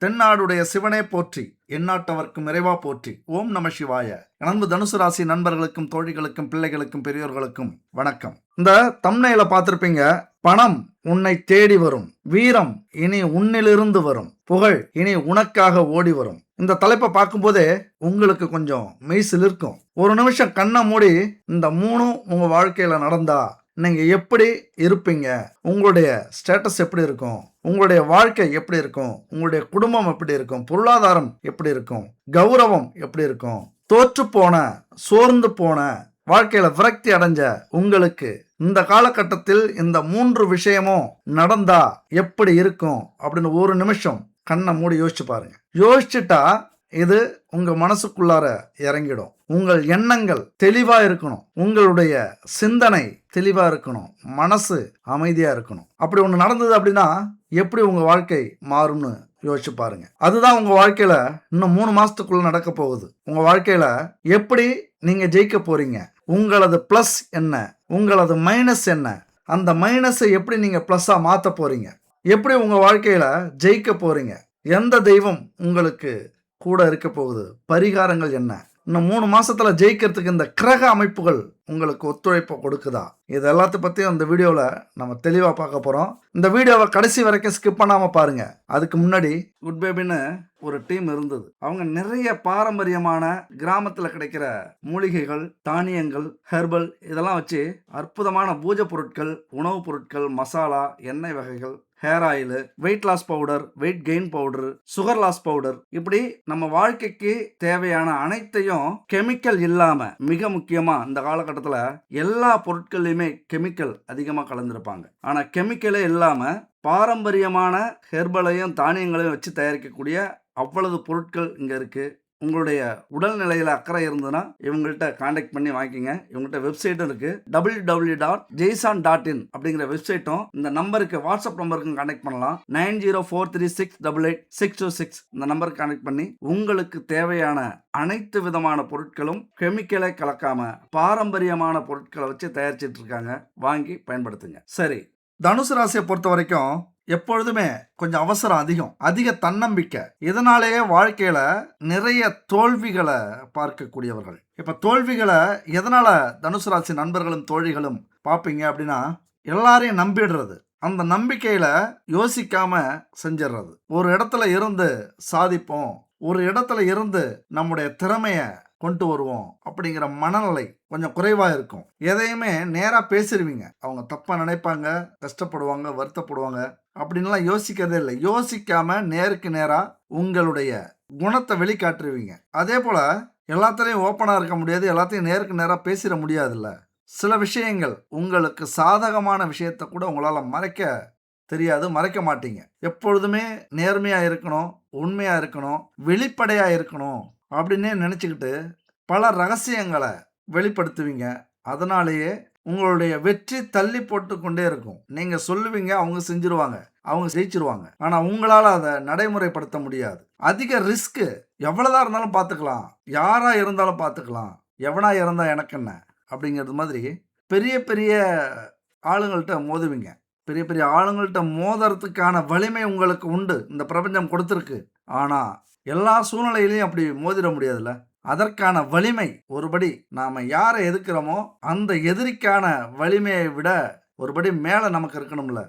தென்னாடுடைய சிவனே போற்றி, எந்நாட்டவர்க்கும் இறைவா போற்றி. ஓம் நம சிவாய. அன்பு தனுசு ராசி நண்பர்களுக்கும் தோழிகளுக்கும் பிள்ளைகளுக்கும் பெரியோர்களுக்கும் வணக்கம். இந்த தம்ப்நெயில பார்த்திருப்பீங்க, பணம் உன்னை தேடி வரும், வீரம் இனி உன்னிலிருந்து வரும், புகழ் இனி உனக்காக ஓடி வரும். இந்த தலைப்பை பார்க்கும்போதே உங்களுக்கு கொஞ்சம் மெய்சில் இருக்கும். ஒரு நிமிஷம் கண்ணை மூடி இந்த மூணும் உங்க வாழ்க்கையில நடந்தா நீங்க எப்படி இருப்பீங்க, உங்களுடைய ஸ்டேட்டஸ் எப்படி இருக்கும், உங்களுடைய வாழ்க்கை எப்படி இருக்கும், உங்களுடைய குடும்பம் எப்படி இருக்கும், பொருளாதாரம் எப்படி இருக்கும், கௌரவம் எப்படி இருக்கும், தோற்று போன சோர்ந்து போன வாழ்க்கையில விரக்தி அடைஞ்ச உங்களுக்கு இந்த காலகட்டத்தில் இந்த 3 விஷயமும் நடந்தா எப்படி இருக்கும் அப்படின்னு ஒரு நிமிஷம் கண்ணை மூடி யோசிச்சு பாருங்க. யோசிச்சுட்டா இது உங்க மனசுக்குள்ளார இறங்கிடும். உங்கள் எண்ணங்கள் தெளிவா இருக்கணும், உங்களுடைய சிந்தனை தெளிவா இருக்கணும், மனசு அமைதியா இருக்கணும். அப்படி ஒன்று நடந்தது அப்படின்னா எப்படி உங்க வாழ்க்கை மாறும்னு யோசிச்சு பாருங்க. அதுதான் உங்க வாழ்க்கையில இன்னும் 3 மாசத்துக்குள்ள நடக்க போகுது. உங்க வாழ்க்கையில எப்படி நீங்க ஜெயிக்க போறீங்க, உங்களது பிளஸ் என்ன, உங்களது மைனஸ் என்ன, அந்த மைனஸை எப்படி நீங்க பிளஸ்ஸா மாத்த போறீங்க, எப்படி உங்க வாழ்க்கையில ஜெயிக்க போறீங்க, எந்த தெய்வம் உங்களுக்கு கூட இருக்க போகுது, பரிகாரங்கள் என்ன, இன்னும் 3 மாசத்துல ஜெயிக்கிறதுக்கு இந்த கிரக அமைப்புகள் உங்களுக்கு ஒத்துழைப்பு கொடுக்குதா, இது எல்லாத்தையும் பற்றியும் இந்த வீடியோவில் நம்ம தெளிவாக பார்க்க போகிறோம். இந்த வீடியோவை கடைசி வரைக்கும் ஸ்கிப் பண்ணாமல் பாருங்க. அதுக்கு முன்னாடி குட் பேபின்னு ஒரு டீம் இருந்தது. அவங்க நிறைய பாரம்பரியமான கிராமத்தில் கிடைக்கிற மூலிகைகள், தானியங்கள், ஹெர்பல் இதெல்லாம் வச்சு அற்புதமான பூஜை பொருட்கள், உணவுப் பொருட்கள், மசாலா, எண்ணெய் வகைகள், hair oil, weight loss powder, weight gain powder, sugar loss powder, இப்படி நம்ம வாழ்க்கைக்கு தேவையான அனைத்தையும் கெமிக்கல் இல்லாம, மிக முக்கியமா இந்த காலகட்டத்தில் எல்லா பொருட்கள்லையுமே கெமிக்கல் அதிகமாக கலந்துருப்பாங்க. ஆனால் கெமிக்கலே இல்லாம பாரம்பரியமான ஹெர்பலையும் தானியங்களையும் வச்சு தயாரிக்கக்கூடிய அவ்வளவு பொருட்கள் இங்கே இருக்கு. உங்களுடைய உடல்நிலையில் அக்கறை இருந்ததுன்னா இவங்கள்ட்ட கான்டாக்ட் பண்ணி வாங்கிக்கங்க. இவங்கள்ட்ட வெப்சைட்டும் இருக்கு, www.jaisan.in அப்படிங்கிற வெப்சைட்டும். இந்த நம்பருக்கு, வாட்ஸ்அப் நம்பருக்கும் கான்டாக்ட் பண்ணலாம். 9043688626 இந்த நம்பருக்கு கான்டாக்ட் பண்ணி உங்களுக்கு தேவையான அனைத்து விதமான பொருட்களும் கெமிக்கலை கலக்காம பாரம்பரியமான பொருட்களை வச்சு தயாரிச்சிட்டு இருக்காங்க. வாங்கி பயன்படுத்துங்க. சரி, தனுசு ராசியை பொறுத்த வரைக்கும் எப்பொழுதுமே கொஞ்சம் அவசரம் அதிகம், அதிக தன்னம்பிக்கை. இதனாலேயே வாழ்க்கையில நிறைய தோல்விகளை பார்க்கக்கூடியவர்கள். இப்ப தோல்விகளை எதனால தனுசு ராசி நண்பர்களும் தோழிகளும் பார்ப்பீங்க அப்படின்னா, எல்லாரையும் நம்பிடுறது, அந்த நம்பிக்கையில யோசிக்காம செஞ்சிடுறது. ஒரு இடத்துல இருந்து சாதிப்போம், ஒரு இடத்துல இருந்து நம்முடைய திறமைய கொண்டு வருவோம் அப்படிங்கிற மனநிலை கொஞ்சம் குறைவா இருக்கும். எதையுமே நேரா பேசிடுவீங்க, அவங்க தப்பா நினைப்பாங்க, கஷ்டப்படுவாங்க, வருத்தப்படுவாங்க அப்படின்லாம் யோசிக்கிறதே இல்லை. யோசிக்காம நேருக்கு நேரா உங்களுடைய குணத்தை வெளிக்காட்டுருவீங்க. அதே போல எல்லாத்துலேயும் ஓப்பனாக இருக்க முடியாது, எல்லாத்தையும் நேருக்கு நேராக பேசிட முடியாதுல்ல. சில விஷயங்கள் உங்களுக்கு சாதகமான விஷயத்தை கூட உங்களால் மறைக்க தெரியாது, மறைக்க மாட்டீங்க. எப்பொழுதுமே நேர்மையாக இருக்கணும், உண்மையாக இருக்கணும், வெளிப்படையாக இருக்கணும் அப்படின்னே நினச்சிக்கிட்டு பல ரகசியங்களை வெளிப்படுத்துவீங்க. அதனாலேயே உங்களுடைய வெற்றி தள்ளி போட்டு கொண்டே இருக்கும். நீங்க சொல்லுவீங்க, அவங்க செஞ்சிருவாங்க, அவங்க ஜெயிச்சிருவாங்க. ஆனா உங்களால அதை நடைமுறைப்படுத்த முடியாது. அதிக ரிஸ்க். எவ்வளவுதான் இருந்தாலும் பார்த்துக்கலாம், யாரா இருந்தாலும் பார்த்துக்கலாம், எவனா இருந்தா எனக்கு என்ன அப்படிங்கிறது மாதிரி பெரிய பெரிய ஆளுங்கள்ட்ட மோதுவீங்க. பெரிய பெரிய ஆளுங்கள்ட்ட மோதுறதுக்கான வலிமை உங்களுக்கு உண்டு, இந்த பிரபஞ்சம் கொடுத்துருக்கு. ஆனா எல்லா சூழ்நிலையிலையும் அப்படி மோதிட முடியாதுல்ல. அதற்கான வலிமை ஒருபடி நாம யாரை எதிர்க்கிறோமோ அந்த எதிரிக்கான வலிமையை விட ஒருபடி மேலே நமக்கு இருக்கணும்ல.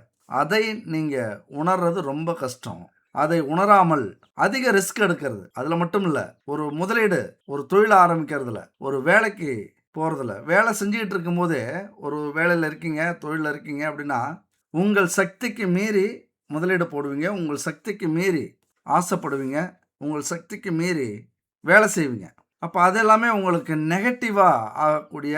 அதை நீங்க உணர்றது ரொம்ப கஷ்டம். அதை உணராமல் அதிக ரிஸ்க் எடுக்கிறது, அதில் மட்டும் இல்லை, ஒரு முதலீடு, ஒரு தொழில் ஆரம்பிக்கிறதுல, ஒரு வேலைக்கு போகிறதுல, வேலை செஞ்சுக்கிட்டு இருக்கும்போதே ஒரு வேலையில் இருக்கீங்க, தொழிலில் இருக்கீங்க அப்படின்னா உங்கள் சக்திக்கு மீறி முதலீடு போடுவீங்க, உங்கள் சக்திக்கு மீறி ஆசைப்படுவீங்க, உங்கள் சக்திக்கு மீறி வேலை செய்வீங்க. அப்போ அதெல்லாமே உங்களுக்கு நெகட்டிவாக ஆகக்கூடிய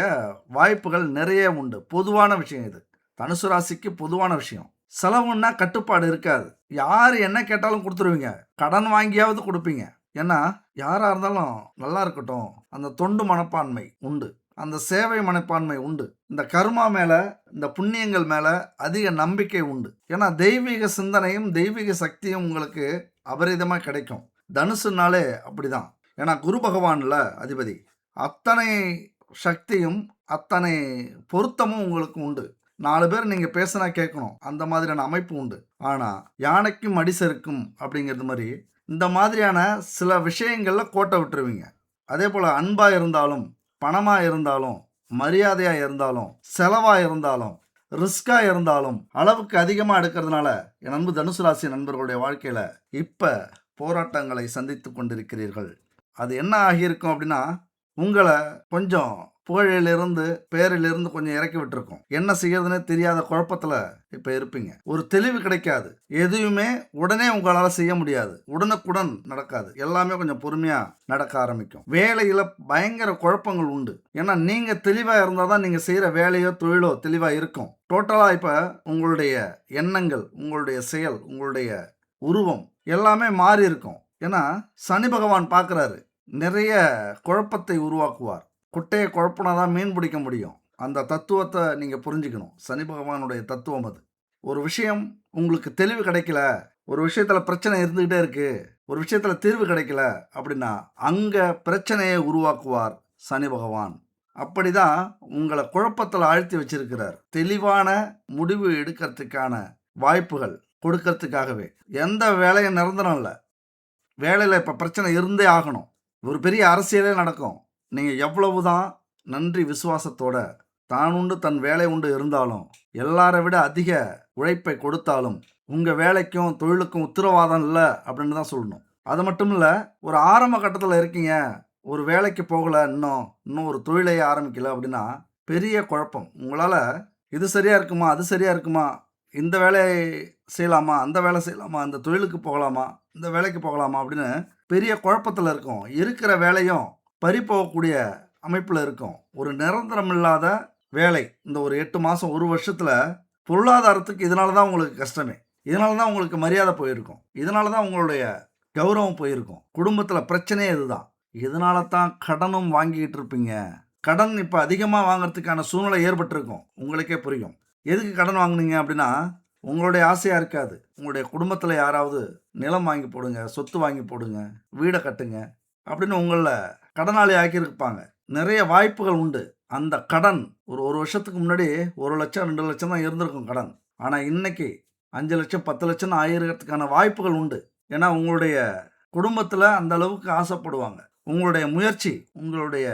வாய்ப்புகள் நிறைய உண்டு. பொதுவான விஷயம் இது, தனுசு ராசிக்கு பொதுவான விஷயம். செலவுன்னா கட்டுப்பாடு இருக்காது. யார் என்ன கேட்டாலும் கொடுத்துருவீங்க, கடன் வாங்கியாவது கொடுப்பீங்க. ஏன்னா யாராக இருந்தாலும் நல்லா இருக்கட்டும், அந்த தொண்டு மனப்பான்மை உண்டு, அந்த சேவை மனப்பான்மை உண்டு, இந்த கர்மா மேலே, இந்த புண்ணியங்கள் மேலே அதிக நம்பிக்கை உண்டு. ஏன்னா தெய்வீக சிந்தனையும் தெய்வீக சக்தியும் உங்களுக்கு அபரிதமாக கிடைக்கும். தனுசுனாலே அப்படிதான். ஏன்னா குரு பகவான்ல அதிபதி, அத்தனை சக்தியும் அத்தனை பொருத்தமும் உங்களுக்கு உண்டு. 4 பேர் நீங்கள் பேசினா கேட்கணும், அந்த மாதிரியான அமைப்பு உண்டு. ஆனால் யானைக்கும் அடிசருக்கும் அப்படிங்கிறது மாதிரி இந்த மாதிரியான சில விஷயங்கள்ல கோட்டை விட்டுருவீங்க. அதேபோல அன்பா இருந்தாலும், பணமா இருந்தாலும், மரியாதையா இருந்தாலும், செலவா இருந்தாலும், ரிஸ்க்கா இருந்தாலும், அளவுக்கு அதிகமா எடுக்கிறதுனால, என் அன்பு தனுசு ராசி நண்பர்களுடைய வாழ்க்கையில இப்ப போராட்டங்களை சந்தித்துக் கொண்டிருக்கிறீர்கள். அது என்ன ஆகியிருக்கும் அப்படின்னா, உங்கள கொஞ்சம் புகழிலிருந்து, பேரிலிருந்து கொஞ்சம் இறக்கி விட்டுருக்கும். என்ன செய்யறதுன்னே தெரியாத குழப்பத்துல இப்ப இருப்பீங்க. ஒரு தெளிவு கிடைக்காது. எதையுமே உடனே உங்களால செய்ய முடியாது. உடனுக்குடன் நடக்காது. எல்லாமே கொஞ்சம் பொறுமையா நடக்க ஆரம்பிக்கும். வேலையில பயங்கர குழப்பங்கள் உண்டு. ஏன்னா நீங்க தெளிவா இருந்தா தான் நீங்க செய்யற வேலையோ, தொழிலோ தெளிவா இருக்கும். டோட்டலா இப்ப உங்களுடைய எண்ணங்கள், உங்களுடைய செயல், உங்களுடைய உருவம் எல்லாமே மாறி இருக்கும். ஏன்னா சனி பகவான் பார்க்குறாரு. நிறைய குழப்பத்தை உருவாக்குவார். குட்டைய குழப்புனா தான் மீன் பிடிக்க முடியும். அந்த தத்துவத்தை நீங்க புரிஞ்சுக்கணும். சனி பகவானுடைய தத்துவம் அது. ஒரு விஷயம் உங்களுக்கு தெளிவு கிடைக்கல, ஒரு விஷயத்துல பிரச்சனை இருந்துகிட்டே இருக்கு, ஒரு விஷயத்துல தீர்வு கிடைக்கல அப்படின்னா, அங்க பிரச்சனையை உருவாக்குவார் சனி பகவான். அப்படிதான் உங்கள குழப்பத்துல ஆழ்த்தி வச்சிருக்கிறார். தெளிவான முடிவு எடுக்கிறதுக்கான வாய்ப்புகள் கொடுக்கறதுக்காகவே. எந்த வேலையும் நிரந்தரம் இல்ல. வேலையில இப்ப பிரச்சனை இருந்தே ஆகணும். ஒரு பெரிய அரசியலே நடக்கும். நீங்க எவ்வளவுதான் நன்றி விசுவாசத்தோட தான் உண்டு தன் வேலை உண்டு இருந்தாலும், எல்லாரை விட அதிக உழைப்பை கொடுத்தாலும், உங்க வேலைக்கும், தொழிலுக்கும் உத்தரவாதம் இல்ல அப்படின்னு தான் சொல்லணும். அது மட்டும் இல்ல, ஒரு ஆரம்ப கட்டத்துல இருக்கீங்க. ஒரு வேலைக்கு போகல இன்னும் ஒரு தொழிலையே ஆரம்பிக்கல அப்படின்னா, பெரிய குழப்பம். உங்களால இது சரியா இருக்குமா? அது சரியா இருக்குமா? இந்த வேலை செய்யலாமா? அந்த வேலை செய்யலாமா? இந்த தொழிலுக்கு போகலாமா? இந்த வேலைக்கு போகலாமா? அப்படின்னு பெரிய குழப்பத்துல இருக்கும். இருக்கிற வேலையும் பறிபோகக்கூடிய அமைப்புல இருக்கும். ஒரு நிரந்தரம் இல்லாத வேலை. இந்த ஒரு 8 மாசம், 1 வருஷத்துல பொருளாதாரத்துக்கு இதனால தான் உங்களுக்கு கஷ்டமே. இதனால தான் உங்களுக்கு மரியாதை போயிருக்கும். இதனால தான் உங்களுடைய கௌரவம் போயிருக்கும். குடும்பத்துல பிரச்சனையே இதுதான். இதனால தான் கடனும் வாங்கிக்கிட்டு இருப்பீங்க. கடன் இப்ப அதிகமா வாங்குறதுக்கான சூழ்நிலை ஏற்பட்டிருக்கும். உங்களுக்கே புரியும். எதுக்கு கடன் வாங்குனீங்க அப்படின்னா, உங்களுடைய ஆசையா இருக்காது. உங்களுடைய குடும்பத்துல யாராவது நிலம் வாங்கி போடுங்க, சொத்து வாங்கி போடுங்க, வீட கட்டுங்க அப்படின்னு உங்கள கடனாளி ஆக்கியிருப்பாங்க. நிறைய வாய்ப்புகள் உண்டு. அந்த கடன் ஒரு வருஷத்துக்கு முன்னாடி 1,00,000 2,00,000 தான் இருந்திருக்கும் கடன். ஆனா இன்னைக்கு 5,00,000 10,00,000 ஆயிரத்துக்கான வாய்ப்புகள் உண்டு. ஏன்னா உங்களுடைய குடும்பத்துல அந்த அளவுக்கு ஆசைப்படுவாங்க. உங்களுடைய முயற்சி, உங்களுடைய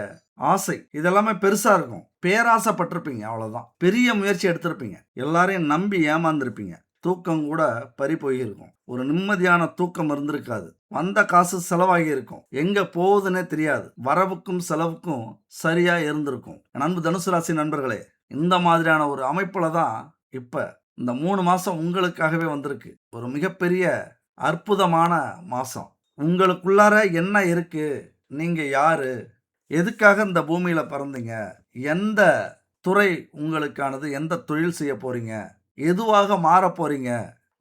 ஆசை இதெல்லாமே பெருசா இருக்கும். பேராசைப்பட்டிருப்பீங்க அவ்வளவுதான். பெரிய முயற்சி எடுத்திருப்பீங்க. எல்லாரையும் நம்பி ஏமாந்துருப்பீங்க. தூக்கம் கூட பறி போயிருக்கும். ஒரு நிம்மதியான தூக்கம் இருந்திருக்காது. வந்த காசு செலவாகி இருக்கும். எங்க போகுதுன்னே தெரியாது. வரவுக்கும் செலவுக்கும் சரியா இருந்திருக்கும். என் அன்பு தனுசு ராசி நண்பர்களே, இந்த மாதிரியான ஒரு அமைப்புல தான் இப்ப இந்த 3 மாசம் உங்களுக்காகவே வந்திருக்கு. ஒரு மிகப்பெரிய அற்புதமான மாசம். உங்களுக்குள்ளார என்ன இருக்கு? நீங்க யாரு? எதுக்காக இந்த பூமியில பிறந்தீங்க? எந்த துறை உங்களுக்கானது? எந்த தொழில் செய்ய போறீங்க? எதுவாக மாறப் போறீங்க?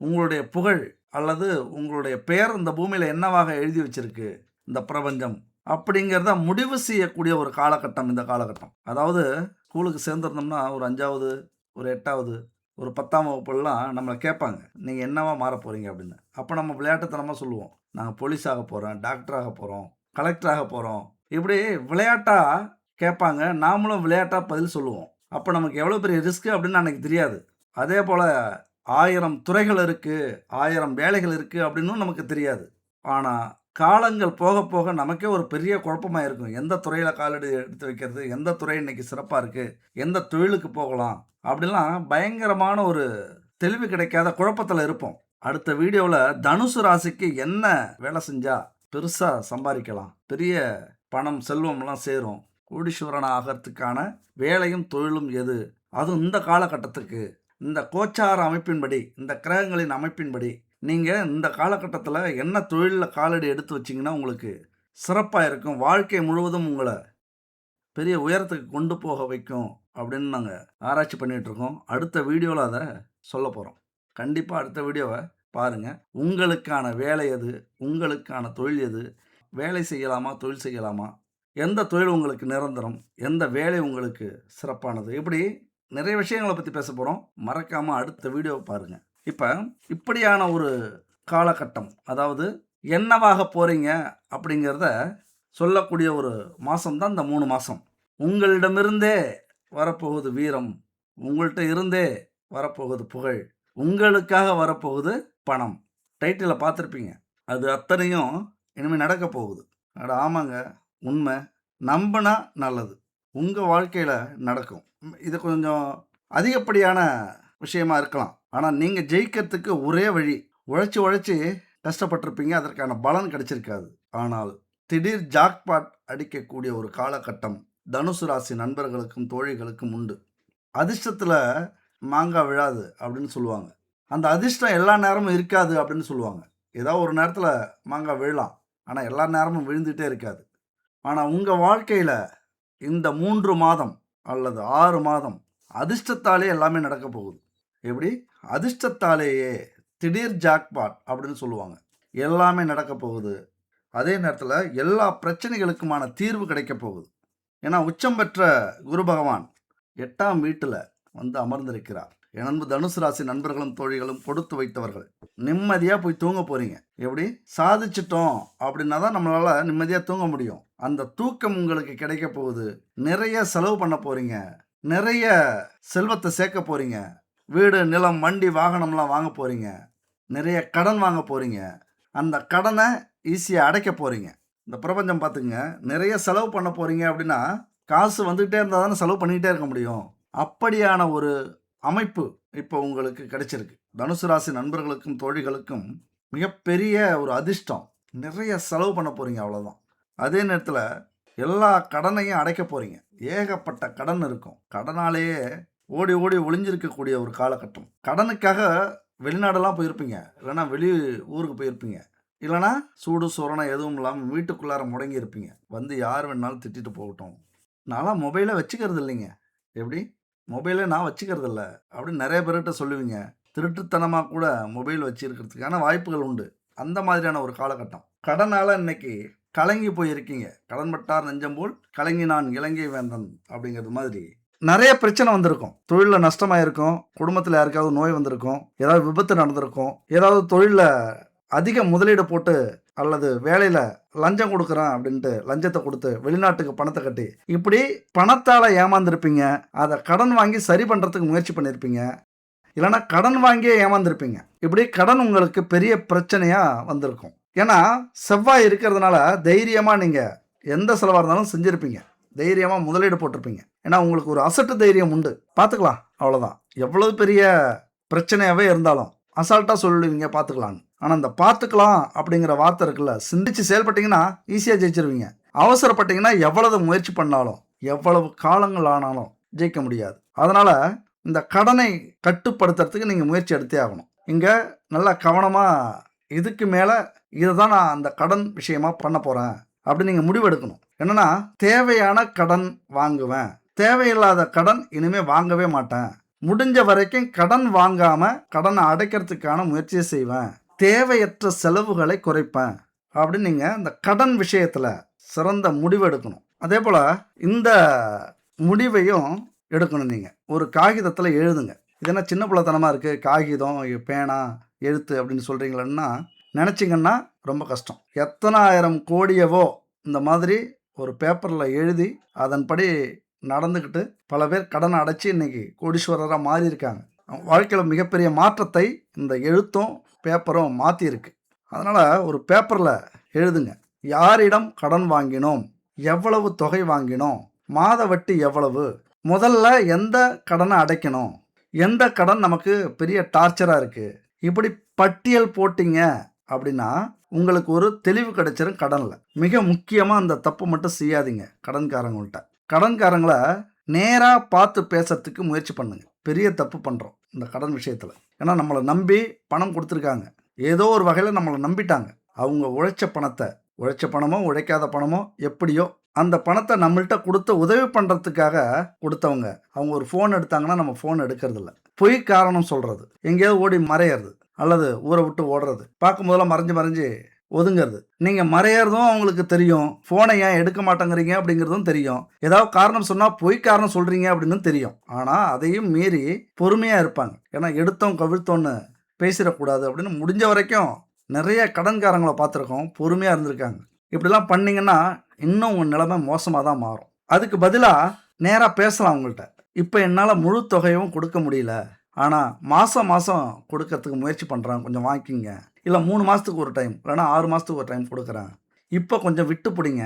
உங்களுடைய புகழ் அல்லது உங்களுடைய பெயர் இந்த பூமியில என்னவாக எழுதி வச்சிருக்கு இந்த பிரபஞ்சம்? அப்படிங்கிறத முடிவு செய்யக்கூடிய ஒரு காலகட்டம் இந்த காலகட்டம். அதாவது ஸ்கூலுக்கு சேர்ந்திருந்தோம்னா ஒரு 5வது, ஒரு 8வது, ஒரு 10ஆம் வகுப்புலலாம் நம்மள கேட்பாங்க. நீங்க என்னவா மாறப் போறீங்க அப்படின்னு. அப்ப நம்ம விளையாட்டுத்தனமா சொல்லுவோம். நாங்க போலீஸ் ஆக போறோம், டாக்டர் ஆக போறோம், கலெக்டர் ஆக போறோம். இப்படி விளையாட்டா கேட்பாங்க. நாமளும் விளையாட்டா பதில் சொல்லுவோம். அப்ப நமக்கு எவ்வளோ பெரிய ரிஸ்க் அப்படின்னு அன்னைக்கு தெரியாது. அதேபோல 1000 துறைகள் இருக்கு, 1000 வேலைகள் இருக்கு அப்படின்னும் நமக்கு தெரியாது. ஆனா, காலங்கள் போக போக நமக்கே ஒரு பெரிய குழப்பமா இருக்கும். எந்த துறையில காலடி எடுத்து வைக்கிறது? எந்த துறை இன்னைக்கு சிறப்பா இருக்கு? எந்த தொழிலுக்கு போகலாம்? அப்படிலாம் பயங்கரமான ஒரு தெளிவு கிடைக்காத குழப்பத்துல இருப்போம். அடுத்த வீடியோல தனுசு ராசிக்கு என்ன வேலை செஞ்சா பெருசா சம்பாரிக்கலாம்? பெரிய பணம், செல்வம்லாம் சேரும். கோடீஸ்வரன் ஆகறதுக்கான வேலையும், தொழிலும் எது? அதுவும் இந்த காலகட்டத்துக்கு, இந்த கோச்சார அமைப்பின்படி, இந்த கிரகங்களின் அமைப்பின்படி, நீங்க இந்த காலகட்டத்தில என்ன தொழில்ல காலடி எடுத்து வச்சீங்கன்னா, உங்களுக்கு சிறப்பா இருக்கும். வாழ்க்கை முழுவதும் உங்கள பெரிய உயரத்துக்கு கொண்டு போக வைக்கும் அப்படின்னு நாங்க ஆராய்ச்சி பண்ணிட்டு இருக்கோம். அடுத்த வீடியோல அத சொல்லப்போறோம். கண்டிப்பா அடுத்த வீடியோவ பாருங்க. உங்களுக்கான வேலை எது? உங்களுக்கான தொழில் எது? வேலை செய்யலாமா? தொழில் செய்யலாமா? எந்த தொழில் உங்களுக்கு நிரந்தரம்? எந்த வேலை உங்களுக்கு சிறப்பானது? இப்படி நிறைய விஷயங்கள பத்தி பேசப் போறோம். மறக்காம அடுத்த வீடியோவ பாருங்க. இப்ப இப்படியான ஒரு காலகட்டம், அதாவது என்னவாக போறீங்க அப்படிங்கிறத சொல்லக்கூடிய ஒரு மாசம் தான் இந்த 3 மாசம். உங்களிடமிருந்தே வரப்போகுது வீரம். உங்கள்ட்ட இருந்தே வரப்போகுது புகழ். உங்களுக்காக வரப்போகுது பணம். டைட்டில பார்த்திருப்பீங்க. அது அத்தனையும் இனிமே நடக்க போகுது. அட ஆமாங்க. உண்மை. நம்புனா நல்லது. உங்க வாழ்க்கையில நடக்கும். இது கொஞ்சம் அதிகப்படியான விஷயமா இருக்கலாம். ஆனா நீங்க ஜெயிக்கிறதுக்கு ஒரே வழி. உழைச்சு, உழைச்சு கஷ்டப்பட்டுருப்பீங்க. அதற்கான பலன் கிடைச்சிருக்காது. ஆனால் திடீர் ஜாக்பாட் அடிக்கக்கூடிய ஒரு காலகட்டம் தனுசு ராசி நண்பர்களுக்கும், தோழிகளுக்கும் உண்டு. அதிர்ஷ்டத்துல மாங்கா விழாது அப்படின்னு சொல்லுவாங்க. அந்த அதிர்ஷ்டம் எல்லா நேரமும் இருக்காது அப்படின்னு சொல்லுவாங்க. ஏதாவது ஒரு நேரத்துல மாங்கா விழலாம். ஆனா எல்லா நேரமும் விழுந்துட்டே இருக்காது. ஆனா உங்க வாழ்க்கையில இந்த 3 மாதம் அல்லது 6 மாதம் அதிர்ஷ்டத்தாலே எல்லாமே நடக்க போகுது. எப்படி? அதிர்ஷ்டத்தாலேயே திடீர் ஜாக்பாட் அப்படின்னு சொல்லுவாங்க. எல்லாமே நடக்க போகுது. அதே நேரத்துல எல்லா பிரச்சனைகளுக்குமான தீர்வு கிடைக்க போகுது. ஏன்னா உச்சம் பெற்ற குரு பகவான் 8ஆம் வீட்டுல வந்து அமர்ந்திருக்கிறார். என் அன்பு தனுசு ராசி நண்பர்களும் தோழிகளும் கொடுத்து வைத்தவர்கள். நிம்மதியா போய் தூங்க போறீங்க. எப்படி? சாதிச்சிட்டோம் அப்படின்னா தான் நம்மளால நிம்மதியா தூங்க முடியும். அந்த தூக்கம் உங்களுக்கு கிடைக்க போகுது. நிறைய செலவு பண்ண போறீங்க. நிறைய செல்வத்தை சேர்க்க போறீங்க. வீடு, நிலம், வண்டி, வாகனம்லாம் வாங்க போறீங்க. நிறைய கடன் வாங்க போறீங்க. அந்த கடனை ஈஸியா அடைக்க போறீங்க. இந்த பிரபஞ்சம் பார்த்துங்க, நிறைய செலவு பண்ண போறீங்க அப்படின்னா, காசு வந்துகிட்டே இருந்தா தானே செலவு பண்ணிக்கிட்டே இருக்க முடியும். அப்படியான ஒரு அமைப்பு இப்போ உங்களுக்கு கிடைச்சிருக்கு. தனுசு ராசி நண்பர்களுக்கும், தோழிகளுக்கும் மிகப்பெரிய ஒரு அதிர்ஷ்டம். நிறைய செலவு பண்ண போறீங்க அவ்வளோதான். அதே நேரத்துல எல்லா கடனையும் அடைக்க போறீங்க. ஏகப்பட்ட கடன் இருக்கும். கடனாலேயே ஓடி ஓடி ஒளிஞ்சிருக்கக்கூடிய ஒரு காலகட்டம். கடனுக்காக வெளிநாடெல்லாம் போயிருப்பீங்க. இல்லைன்னா வெளி ஊருக்கு போயிருப்பீங்க. இல்லைன்னா சூடு சொரணம் எதுவும் இல்லாமல் வீட்டுக்குள்ளார முடங்கி இருப்பீங்க. வந்து யார் வேணாலும் திட்டிட்டு போகட்டும். நான்லாம் மொபைலை வச்சுக்கிறது இல்லைங்க. எப்படி? மொபைலே நான் வச்சுக்கிறது இல்லை அப்படின்னு நிறைய பேர்கிட்ட சொல்லுவீங்க. திருட்டுத்தனமாக கூட மொபைல் வச்சிருக்கிறதுக்கான வாய்ப்புகள் உண்டு. அந்த மாதிரியான ஒரு காலகட்டம். கடனால் இன்னைக்கு கலங்கி போயிருக்கீங்க. கடன்பட்டார் நெஞ்சம் போல் கலங்கி நான் இலங்கை வேந்தன் அப்படிங்கிறது மாதிரி நிறைய பிரச்சனை வந்திருக்கும். தொழிலில் நஷ்டமாயிருக்கும். குடும்பத்தில் யாருக்காவது நோய் வந்திருக்கும். ஏதாவது விபத்து நடந்திருக்கும். ஏதாவது தொழிலில் அதிக முதலீடு போட்டு அல்லது வேலையில் லஞ்சம் கொடுக்குறேன் அப்படின்ட்டு லஞ்சத்தை கொடுத்து வெளிநாட்டுக்கு பணத்தை கட்டி இப்படி பணத்தால் ஏமாந்துருப்பீங்க. அதை கடன் வாங்கி சரி பண்ணுறதுக்கு முயற்சி பண்ணியிருப்பீங்க. இல்லைன்னா கடன் வாங்கியே ஏமாந்துருப்பீங்க. இப்படி கடன் உங்களுக்கு பெரிய பிரச்சனையாக வந்திருக்கும். ஏன்னா செவ்வாய் இருக்கிறதுனால தைரியமாக நீங்கள் எந்த செலவாக இருந்தாலும் செஞ்சுருப்பீங்க. தைரியமாக முதலீடு போட்டிருப்பீங்க. ஏன்னா உங்களுக்கு ஒரு அசட்டு தைரியம் உண்டு. பார்த்துக்கலாம், அவ்வளோதான். எவ்வளவு பெரிய பிரச்சனையாகவே இருந்தாலும் அசால்ட்டாக சொல்லுவீங்க பார்த்துக்கலான்னு. ஆனால் இந்த பார்த்துக்கலாம் அப்படிங்கிற வார்த்தை இருக்குல்ல, சிந்திச்சு செயல்பட்டீங்கன்னா ஈஸியாக ஜெயிச்சிருவீங்க. அவசரப்பட்டீங்கன்னா எவ்வளவு முயற்சி பண்ணாலும் எவ்வளவு காலங்கள் ஆனாலும் ஜெயிக்க முடியாது. அதனால் இந்த கடனை கட்டுப்படுத்துறதுக்கு நீங்கள் முயற்சி எடுத்தே ஆகணும். இங்கே நல்லா கவனமாக இதுக்கு மேலே இதை தான் நான் அந்த கடன் விஷயமாக பண்ண போகிறேன் அப்படின்னு நீங்கள் முடிவெடுக்கணும். என்னன்னா, தேவையான கடன் வாங்குவேன், தேவையில்லாத கடன் இனிமேல் வாங்கவே மாட்டேன், முடிஞ்ச வரைக்கும் கடன் வாங்காமல் கடனை அடைக்கிறதுக்கான முயற்சியை செய்வேன், தேவையற்ற செலவுகளை குறைப்பேன் அப்படின்னு நீங்கள் இந்த கடன் விஷயத்தில் சிறந்த முடிவு எடுக்கணும். அதே போல் இந்த முடிவையும் எடுக்கணும். நீங்கள் ஒரு காகிதத்தில் எழுதுங்க. இது என்ன சின்ன பிள்ளைத்தனமாக இருக்குது, காகிதம், பேனா, எழுத்து அப்படின்னு சொல்கிறீங்களன்னா நினச்சிங்கன்னா ரொம்ப கஷ்டம். எத்தனாயிரம் கோடியவோ இந்த மாதிரி ஒரு பேப்பரில் எழுதி அதன்படி நடந்துக்கிட்டு பல பேர் கடனை அடைச்சி இன்னைக்கு கோடீஸ்வரராக மாறியிருக்காங்க. வாழ்க்கையில் மிகப்பெரிய மாற்றத்தை இந்த எழுத்தும் பேப்பரும் மாற்றியிருக்கு. அதனால் ஒரு பேப்பரில் எழுதுங்க. யாரிடம் கடன் வாங்கினோம், எவ்வளவு தொகை வாங்கினோம், மாத வட்டி எவ்வளவு, முதல்ல எந்த கடனை அடைக்கணும், எந்த கடன் நமக்கு பெரிய டார்ச்சராக இருக்குது, இப்படி பட்டியல் போட்டிங்க அப்படின்னா உங்களுக்கு ஒரு தெளிவு கிடைச்சிரும் கடனில். மிக முக்கியமாக அந்த தப்பு மட்டும் செய்யாதீங்க. கடன்காரங்கள்ட்ட கடன்காரங்களை நேராக பார்த்து பேசுறதுக்கு முயற்சி பண்ணுங்க. பெரிய தப்பு பண்ணுறோம் இந்த கடன் விஷயத்தில். ஏன்னா நம்மளை நம்பி பணம் கொடுத்துருக்காங்க. ஏதோ ஒரு வகையில் நம்மளை நம்பிட்டாங்க. அவங்க உழைச்ச பணமோ உழைக்காத பணமோ எப்படியோ அந்த பணத்தை நம்மள்கிட்ட கொடுத்து உதவி பண்ணுறதுக்காக கொடுத்தவங்க. அவங்க ஒரு ஃபோன் எடுத்தாங்கன்னா நம்ம ஃபோன் எடுக்கிறதில்ல. பொய் காரணம் சொல்கிறது, எங்கேயாவது ஓடி மறையிறது அல்லது ஊரை விட்டு ஓடுறது, பார்க்கும் போதெல்லாம் மறைஞ்சு ஒதுங்கிறது. நீங்கள் மறையிறதும் அவங்களுக்கு தெரியும். ஃபோனை ஏன் எடுக்க மாட்டேங்கிறீங்க அப்படிங்கிறதும் தெரியும். ஏதாவது காரணம் சொன்னால் பொய் காரணம் சொல்கிறீங்க அப்படின்னு தெரியும். ஆனால் அதையும் மீறி பொறுமையாக இருப்பாங்க. ஏன்னா எடுத்தோம் கவிழ்த்தோன்னு பேசிடக்கூடாது அப்படின்னு முடிஞ்ச வரைக்கும் நிறைய கடன்காரங்களை பார்த்துருக்கோம். பொறுமையாக இருந்திருக்காங்க. இப்படிலாம் பண்ணிங்கன்னா இன்னும் உங்கள் நிலைமை மோசமாக தான் மாறும். அதுக்கு பதிலாக நேராக பேசலாம் அவங்கள்ட்ட. இப்போ என்னால் முழு தொகையும் கொடுக்க முடியல, ஆனால் மாதம் கொடுக்கறதுக்கு முயற்சி பண்ணுறான், கொஞ்சம் வாங்கிக்கிங்க. இல்ல 3 மாசத்துக்கு ஒரு டைம், இல்லன்னா 6 மாசத்துக்கு ஒரு டைம் குடுக்குறேன். இப்ப கொஞ்சம் விட்டு புடிங்க.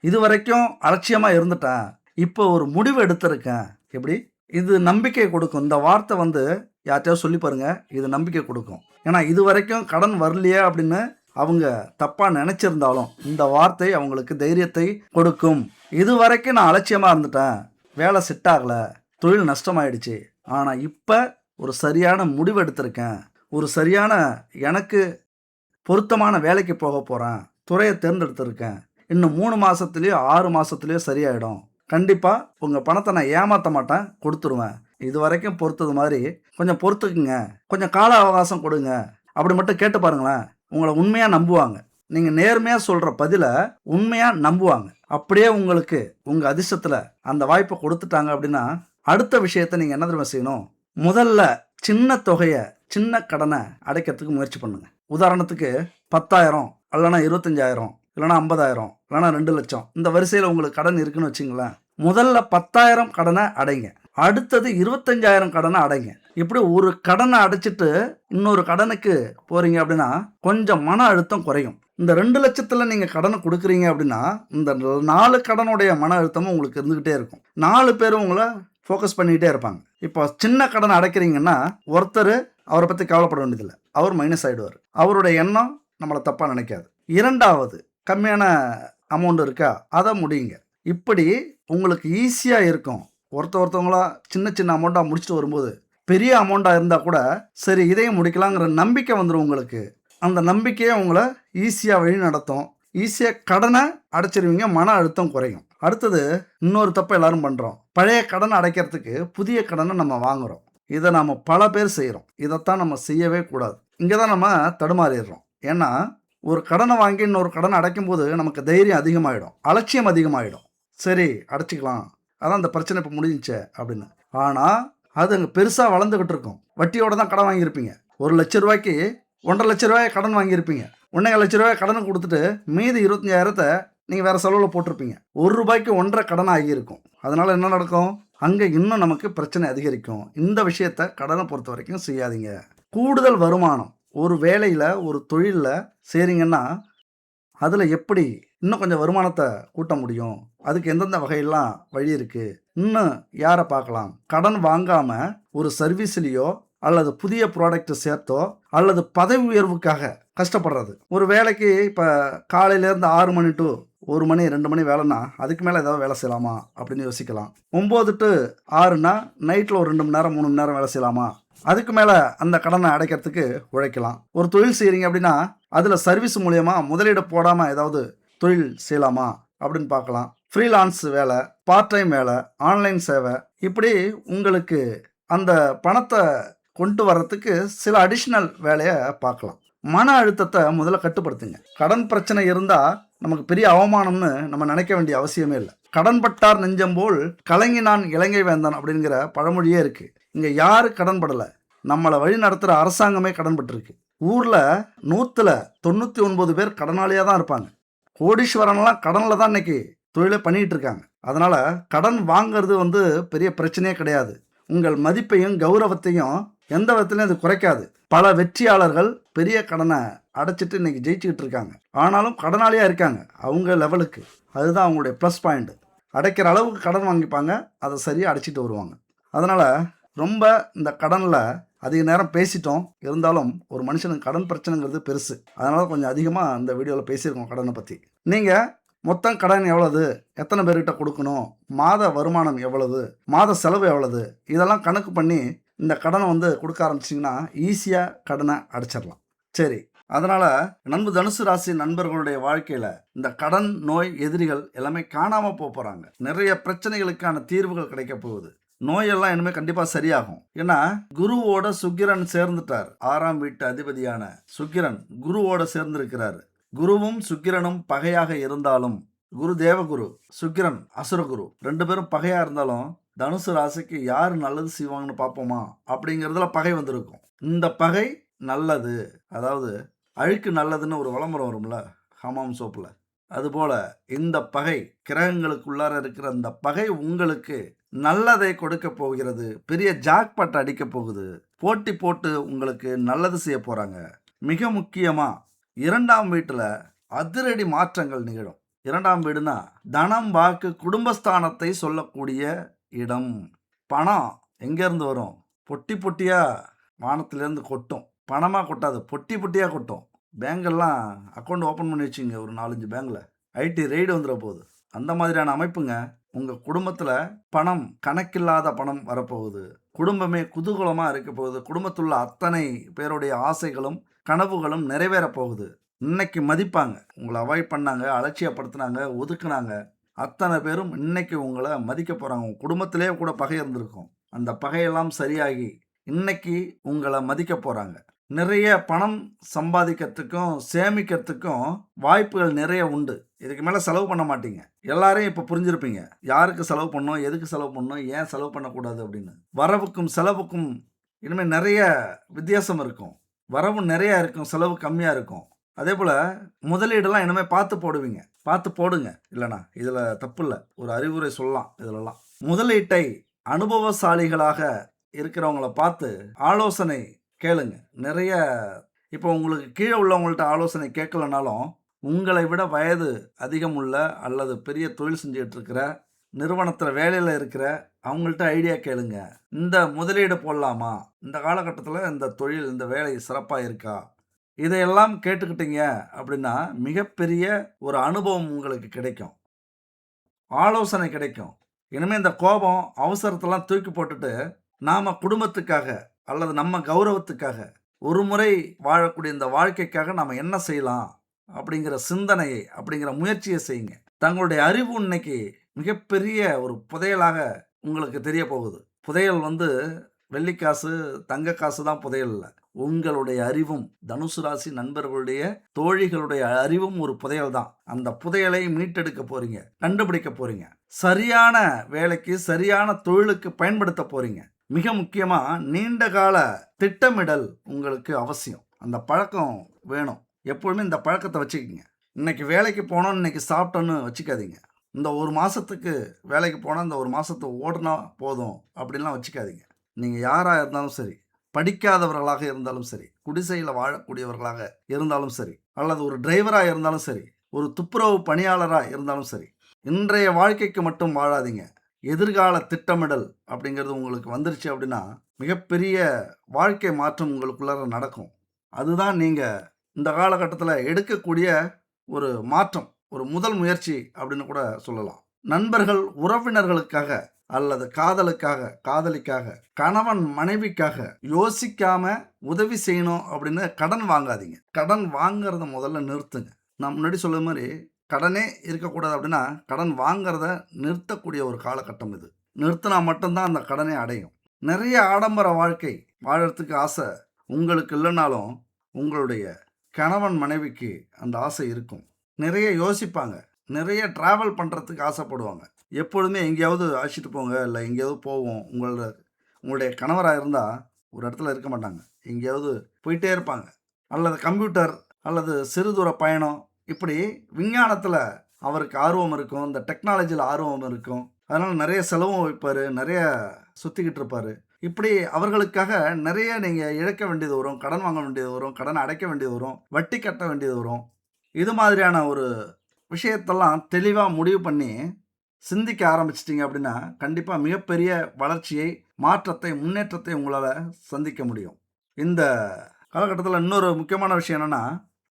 இதுவரைக்கும் அலட்சியமா இருந்துட்டேன். இப்போ ஒரு முடிவு எடுத்திருக்கேன். எப்படி? இது நம்பிக்கை கொடுக்கும். இந்த வார்த்தை வந்து யார்ட்டயாவது சொல்லி பாருங்க. இது நம்பிக்கை கொடுக்கும். ஏன்னா இதுவரைக்கும் கடன் வரலையே அப்படின்னு அவங்க தப்பா நெனச்சிருந்தாலும், இந்த வார்த்தை அவங்களுக்கு தைரியத்தை கொடுக்கும். இதுவரைக்கும் நான் அலட்சியமா இருந்துட்டேன். வேலை செட் ஆகல. தொழில் நஷ்டமாயிடுச்சு. ஆனா இப்ப ஒரு சரியான முடிவு எடுத்திருக்கேன். ஒரு சரியான எனக்கு பொருத்தமான வேலைக்கு போகப் போறேன். துறைய தேர்ந்தெடுத்திருக்கேன். இன்னும் 3 மாசத்துலயோ, 6 மாசத்துலயோ சரியாயிடும். கண்டிப்பா உங்க பணத்த நான் ஏமாத்த மாட்டேன். குடுத்துருவேன். இதுவரைக்கும் பொறுத்தது மாரி கொஞ்சம் பொறுத்துக்குங்க. கொஞ்சம் கால அவகாசம் கொடுங்க. அப்படி மட்டும் கேட்டு பாருங்களேன். உங்கள உண்மையா நம்புவாங்க. நீங்க நேர்மையா சொல்ற பதில உண்மையா நம்புவாங்க. அப்படியே உங்களுக்கு உங்க அதிர்ஷ்டத்துல அந்த வாய்ப்ப குடுத்துட்டாங்க அப்படின்னா, அடுத்த விஷயத்த நீங்க என்ன தெரியுமா செய்யணும்? முதல்ல சின்ன தொகைய, சின்ன கடன அடைக்கிறதுக்கு முயற்சி பண்ணுங்க. உதாரணத்துக்கு 10,000 இல்லன்னா 25,000 இல்லன்னா 50,000 இல்லன்னா 2,00,000 இந்த வரிசையில உங்களுக்கு கடன் இருக்குன்னு வச்சுங்களேன். முதல்ல 10,000 கடன அடைங்க. அடுத்தது 25,000 கடன அடைங்க. இப்படி ஒரு கடன அடைச்சிட்டு இன்னொரு கடனுக்கு போறீங்க அப்படின்னா, கொஞ்சம் மன அழுத்தம் குறையும். இந்த 2,00,000த்துல நீங்க கடன குடுக்குறீங்க அப்படின்னா, இந்த 4 கடனுடைய மன அழுத்தமும் உங்களுக்கு இருந்துகிட்டே இருக்கும். 4 பேரும் உங்கள ஃபோக்கஸ் பண்ணிக்கிட்டே இருப்பாங்க. இப்போ சின்ன கடன் அடைக்கிறீங்கன்னா, ஒருத்தரு அவர பத்தி கவலைப்பட வேண்டியதில்ல. அவர் மைனஸ் ஆயிடுவாரு. அவருடைய எண்ணம் நம்மள தப்பா நினைக்காது. 2வது கம்மியான அமௌண்ட் இருக்கா? அத முடியுங்க. இப்படி உங்களுக்கு ஈஸியா இருக்கும். ஒருத்தவங்களா சின்ன சின்ன அமௌண்ட்டா முடிச்சுட்டு வரும்போது, பெரிய அமௌண்ட்டா இருந்தா கூட, சரி இதையும் முடிக்கலாங்கிற நம்பிக்கை வந்துரும் உங்களுக்கு. அந்த நம்பிக்கையே உங்கள ஈஸியா வழி நடத்தும். ஈஸியா கடன அடைச்சிருவீங்க. மன அழுத்தம் குறையும். அடுத்தது இன்னொரு தப்பு எல்லாரும் பண்றோம். பழைய கடன அடைக்கிறதுக்கு புதிய கடன நம்ம வாங்குறோம். இத நாம பல பேர் செய்றோம். இதத்தான் நம்ம செய்யவே கூடாது. இங்க தான் நம்ம தடுமாறிர்றோம். ஏன்னா, ஒரு கடன வாங்கி இன்னொரு கடன அடைக்கும்போது நமக்கு தைரியம் அதிகமாயிடும். அலட்சியம் அதிகமாயிடும். சரி அடைச்சுக்கலாம். அதான் இந்த பிரச்சனை இப்ப முடிஞ்சுச்சே அப்படின்னு. ஆனா, அது அங்க பெருசா வளர்ந்துகிட்டு இருக்கும். வட்டியோட தான் கடன் வாங்கியிருப்பீங்க. ரூ. 1,00,000க்கு ரூ. 1,50,000 கடன் வாங்கியிருப்பீங்க. ரூ. 1,50,000 கடன் குடுத்துட்டு மீதி 25,000த்த நீங்க வேற செலவுல போட்டிருப்பீங்க. ரூ. 1க்கு 1 கடனா ஆகியிருக்கும். அதனால என்ன நடக்கும்? அங்க இன்னும் நமக்கு பிரச்சனை அதிகரிக்கும். இந்த விஷயத்த கடன பொறுத்தவரைக்கும் செய்யாதீங்க. கூடுதல் வருமானம் ஒரு வேலையில, ஒரு தொழில்ல செய்றீங்கன்னா, அதுல எப்படி இன்னும் கொஞ்சம் வருமானத்த கூட்ட முடியும்? அதுக்கு எந்தெந்த வகையெல்லாம் வழி இருக்கு? இன்னும் யார பார்க்கலாம்? கடன் வாங்காம ஒரு சர்வீஸ்லயோ அல்லது புதிய ப்ராடக்ட் சேர்த்தோ அல்லது பதவி உயர்வுக்காக கஷ்டப்படுறது. ஒரு வேலைக்கு இப்ப காலையில இருந்து 6 மணி டூ 1 மணி 2 மணி வேலைன்னா, அதுக்கு மேல ஏதாவது வேலை செய்யலாமா? அப்படின்னு யோசிக்கலாம். 9 டூ 6ன்னா நைட்ல ஒரு 2 மணி நேரம், 3 மணி நேரம் வேலை செய்யலாமா? அதுக்கு மேல அந்த கடன அடைக்கிறதுக்கு உழைக்கலாம். ஒரு தொழில் செய்றீங்க அப்படின்னா, அதுல சர்வீஸ் மூலியமா முதலீடு போடாம ஏதாவது தொழில் செய்யலாமா? அப்படின்னு பார்க்கலாம். ஃப்ரீலான்ஸ் வேலை, பார்ட் டைம் வேலை, ஆன்லைன் சேவை இப்படி உங்களுக்கு அந்த பணத்த கொண்டு வர்றதுக்கு சில அடிஷனல் வேலைய பார்க்கலாம். மன அழுத்தத்த முதல்ல கட்டுப்படுத்துங்க. கடன் பிரச்சனை இருந்தா நமக்கு பெரிய அவமானம்னு நம்ம நினைக்க வேண்டிய அவசியமே இல்ல. "கடன் பட்டார் நெஞ்சம் போல் கலங்கினான் இலங்கை வேந்தன்" அப்படிங்கிற பழமொழியே இருக்கு. இங்க யாரு கடன் படல. நம்மள வழி நடத்துற அரசாங்கமே கடன் பட்டிருக்கு. ஊர்ல 100ல 99 பேர் கடனாளியா தான் இருப்பாங்க. கோடீஸ்வரன்லாம் கடன்ல தான் இன்னைக்கு தொழிலே பண்ணிட்டு இருக்காங்க. அதனால கடன் வாங்குறது வந்து பெரிய பிரச்சனையே கிடையாது. உங்கள் மதிப்பையும், கௌரவத்தையும் எந்த விதத்திலயும் அது குறைக்காது. பல வெற்றியாளர்கள் பெரிய கடன அடைச்சிட்டு இன்னைக்கு ஜெயிச்சுக்கிட்டு இருக்காங்க. ஆனாலும் கடனாளியா இருக்காங்க. அவங்க லெவலுக்கு. அதுதான் அவங்களுடைய ப்ளஸ் பாயிண்ட். அடைக்கிற அளவுக்கு கடன் வாங்கிப்பாங்க. அத சரியா அடைச்சிட்டு வருவாங்க. அதனால ரொம்ப இந்த கடன்ல அதிக நேரம் பேசிட்டோம். இருந்தாலும் ஒரு மனுஷனுக்கு கடன் பிரச்சனைங்கிறது பெருசு. அதனால கொஞ்சம் அதிகமா இந்த வீடியோல பேசியிருக்கோம் கடன பத்தி. நீங்க மொத்தம் கடன் எவ்வளவு? எத்தனை பேர்கிட்ட குடுக்கணும்? மாத வருமானம் எவ்வளவு? மாத செலவு எவ்வளவு? இதெல்லாம் கணக்கு பண்ணி இந்த கடன வந்து குடுக்க ஆரம்பிச்சீங்கன்னா, ஈஸியா கடன அடைச்சிரலாம். சரி. அதனால நண்பு தனுசு ராசி நண்பர்களுடைய வாழ்க்கையில இந்த கடன், நோய், எதிரிகள் எல்லாமே காணாம போறாங்க. நிறைய பிரச்சனைகளுக்கான தீர்வுகள் கிடைக்கப் போகுது. நோயெல்லாம் இனிமே கண்டிப்பா சரியாகும். ஏன்னா குருவோட சுக்கிரன் சேர்ந்துட்டார். 6ஆம் வீட்டு அதிபதியான சுக்கிரன் குருவோட சேர்ந்திருக்கிறாரு. குருவும் சுக்கிரனும் பகையாக இருந்தாலும், குரு தேவகுரு, சுக்கிரன் அசுரகுரு 2 பேரும் பகையா இருந்தாலும், தனுசு ராசிக்கு யார் நல்லது செய்வாங்கன்னு பார்ப்போமா? அப்படிங்கிறதுல பகை வந்திருக்கும். இந்த பகை நல்லது. அதாவது அழுக்கு நல்லதுன்னு ஒரு விளம்பரம் வரும்ல ஹமாம் சோப்புல. அதுபோல இந்த பகை கிரகங்களுக்குள்ளார இருக்கிற அந்த பகை உங்களுக்கு நல்லதை கொடுக்க போகிறது. பெரிய ஜாக்பாட் அடிக்க போகுது. போட்டி போட்டு உங்களுக்கு நல்லது செய்ய போறாங்க. மிக முக்கியமா 2ஆம் வீட்டுல அதிரடி மாற்றங்கள் நிகழும். 2ஆம் வீடுனா தனம், வாக்கு, குடும்பஸ்தானத்தை சொல்லக்கூடிய இடம். பணம் எங்கேருந்து வரும்? பொட்டி பொட்டியா வானத்திலேருந்து கொட்டும். பணமா கொட்டாது, பொட்டி பொட்டியா கொட்டும். பேங்கெல்லாம் அக்கவுண்ட் ஓப்பன் பண்ணி வச்சுங்க ஒரு 4, 5 பேங்க்ல. ஐடி ரெய்டு வந்துற போகுது. அந்த மாதிரியான அமைப்புங்க. உங்க குடும்பத்துல பணம், கணக்கில்லாத பணம் வரப்போகுது. குடும்பமே குதூகலமா இருக்க போகுது. குடும்பத்துள்ள அத்தனை பேருடைய ஆசைகளும், கனவுகளும் நிறைவேறப் போகுது. இன்னைக்கு மதிப்பாங்க. உங்கள அவாய்ட் பண்ணாங்க, அலட்சியப்படுத்துனாங்க, ஒதுக்குனாங்க. அத்தனை பேரும் இன்னைக்கு உங்கள மதிக்கப் போறாங்க. உங்க குடும்பத்திலேயே கூட பகை இருந்திருக்கும். அந்த பகையெல்லாம் சரியாகி, இன்னைக்கு உங்கள மதிக்கப் போறாங்க. நிறைய பணம் சம்பாதிக்கிறதுக்கும், சேமிக்கிறதுக்கும் வாய்ப்புகள் நிறைய உண்டு. இதுக்கு மேல செலவு பண்ண மாட்டீங்க. எல்லாரையும் இப்ப புரிஞ்சிருப்பீங்க. யாருக்கு செலவு பண்ணணும், எதுக்கு செலவு பண்ணணும், ஏன் செலவு பண்ணக்கூடாது அப்படின்னு. வரவுக்கும் செலவுக்கும் இனிமே நிறைய வித்தியாசம் இருக்கும். வரவு நிறைய இருக்கும், செலவு கம்மியா இருக்கும். அதேபோல முதலீடெல்லாம் இனிமே பார்த்து போடுவீங்க. பார்த்து போடுங்க. இல்லைண்ணா இதில் தப்பு இல்லை, ஒரு அறிவுரை சொல்லலாம். இதிலெல்லாம் முதலீட்டை அனுபவசாலிகளாக இருக்கிறவங்கள பார்த்து ஆலோசனை கேளுங்க. நிறைய இப்போ உங்களுக்கு கீழே உள்ளவங்கள்ட்ட ஆலோசனை கேட்கலனாலும், உங்களை விட வயது அதிகம் உள்ள அல்லது பெரிய தொழில் செஞ்சுட்டு இருக்கிற நிறுவனத்தில் வேலையில் இருக்கிற அவங்கள்ட்ட ஐடியா கேளுங்க. இந்த முதலீடு போடலாமா, இந்த காலகட்டத்தில் இந்த தொழில், இந்த வேலை சிறப்பாக இருக்கா, இதையெல்லாம் கேட்டுக்கிட்டீங்க அப்படின்னா மிகப்பெரிய ஒரு அனுபவம் உங்களுக்கு கிடைக்கும். ஆலோசனை கிடைக்கும். இனிமேல் இந்த கோபம், அவசரத்தெல்லாம் தூக்கி போட்டுட்டு, நாம் குடும்பத்துக்காக அல்லது நம்ம கௌரவத்துக்காக ஒரு முறை வாழக்கூடிய இந்த வாழ்க்கைக்காக நாம் என்ன செய்யலாம் அப்படிங்கிற சிந்தனையை, அப்படிங்கிற முயற்சியை செய்யுங்க. தங்களுடைய அறிவு இன்னைக்கு மிகப்பெரிய ஒரு புதையலாக உங்களுக்கு தெரிய போகுது. புதையல் வெள்ளிக்காசு, தங்க காசு தான் புதையல் இல்லை. உங்களுடைய அறிவும், தனுசு ராசி நண்பர்களுடைய, தோழிகளுடைய அறிவும் ஒரு புதையல் தான். அந்த புதையலை மீட்டெடுக்க போறீங்க, கண்டுபிடிக்க போறீங்க. சரியான வேலைக்கு, சரியான தொழிலுக்கு பயன்படுத்த போறீங்க. மிக முக்கியமா நீண்ட கால திட்டமிடல் உங்களுக்கு அவசியம். அந்த பழக்கம் வேணும். எப்பொழுதுமே இந்த பழக்கத்தை வச்சுக்கோங்க. இன்னைக்கு வேலைக்கு போனோம், இன்னைக்கு சாப்பிட்டோன்னு வச்சுக்காதீங்க. இந்த ஒரு மாசத்துக்கு வேலைக்கு போனால் இந்த ஒரு மாசத்தை ஓடுனா போதும் அப்படின்லாம் வச்சுக்காதீங்க. நீங்கள் யாராக இருந்தாலும் சரி, படிக்காதவர்களாக இருந்தாலும் சரி, குடிசையில் வாழக்கூடியவர்களாக இருந்தாலும் சரி, அல்லது ஒரு டிரைவராக இருந்தாலும் சரி, ஒரு துப்புரவு பணியாளராக இருந்தாலும் சரி, இன்றைய வாழ்க்கைக்கு மட்டும் வாழாதீங்க. எதிர்கால திட்டமிடல் அப்படிங்கிறது உங்களுக்கு வந்துருச்சு அப்படின்னா மிகப்பெரிய வாழ்க்கை மாற்றம் உங்களுக்குள்ளார நடக்கும். அதுதான் நீங்கள் இந்த காலகட்டத்தில் எடுக்கக்கூடிய ஒரு மாற்றம், ஒரு முதல் முயற்சி அப்படின்னு கூட சொல்லலாம். நண்பர்கள், உறவினர்களுக்காக அல்லது காதலுக்காக, காதலிக்காக, கணவன் மனைவிக்காக யோசிக்காம உதவி செய்யணும் அப்படின்னு கடன் வாங்காதீங்க. கடன் வாங்குறத முதல்ல நிறுத்துங்க. நான் முன்னாடி சொல்ல மாதிரி கடனே இருக்கக்கூடாது அப்படின்னா கடன் வாங்குறத நிறுத்தக்கூடிய ஒரு காலகட்டம் இது. நிறுத்தினா மட்டும்தான் அந்த கடனை அடையும். நிறைய ஆடம்பர வாழ்க்கை வாழறதுக்கு ஆசை உங்களுக்கு இல்லைனாலும் உங்களுடைய கணவன் மனைவிக்கு அந்த ஆசை இருக்கும். நிறைய யோசிப்பாங்க, நிறைய ட்ராவல் பண்ணுறதுக்கு ஆசைப்படுவாங்க. எப்பொழுதுமே எங்கேயாவது அழைச்சிட்டு போங்க, இல்லை எங்கேயாவது போவோம். உங்களுடைய கணவராக இருந்தால் ஒரு இடத்துல இருக்க மாட்டாங்க, எங்கேயாவது போயிட்டே இருப்பாங்க. அல்லது கம்ப்யூட்டர் அல்லது சிறுதூர பயணம், இப்படி விஞ்ஞானத்தில் அவருக்கு ஆர்வம் இருக்கும், இந்த டெக்னாலஜியில் ஆர்வம் இருக்கும். அதனால் நிறைய செலவும் வைப்பார், நிறைய சுற்றிக்கிட்டு இருப்பார். இப்படி அவர்களுக்காக நிறைய நீங்கள் இழக்க வேண்டியது வரும், கடன் வாங்க வேண்டியது வரும், கடன் அடைக்க வேண்டியது வரும், வட்டி கட்ட வேண்டியது வரும். இது மாதிரியான ஒரு விஷயத்தெல்லாம் தெளிவாக முடிவு பண்ணி சிந்திக்க ஆரம்பிச்சிட்டிங்க அப்படின்னா கண்டிப்பாக மிகப்பெரிய வளர்ச்சியை, மாற்றத்தை, முன்னேற்றத்தை உங்களால் சந்திக்க முடியும். இந்த காலகட்டத்தில் இன்னொரு முக்கியமான விஷயம் என்னென்னா,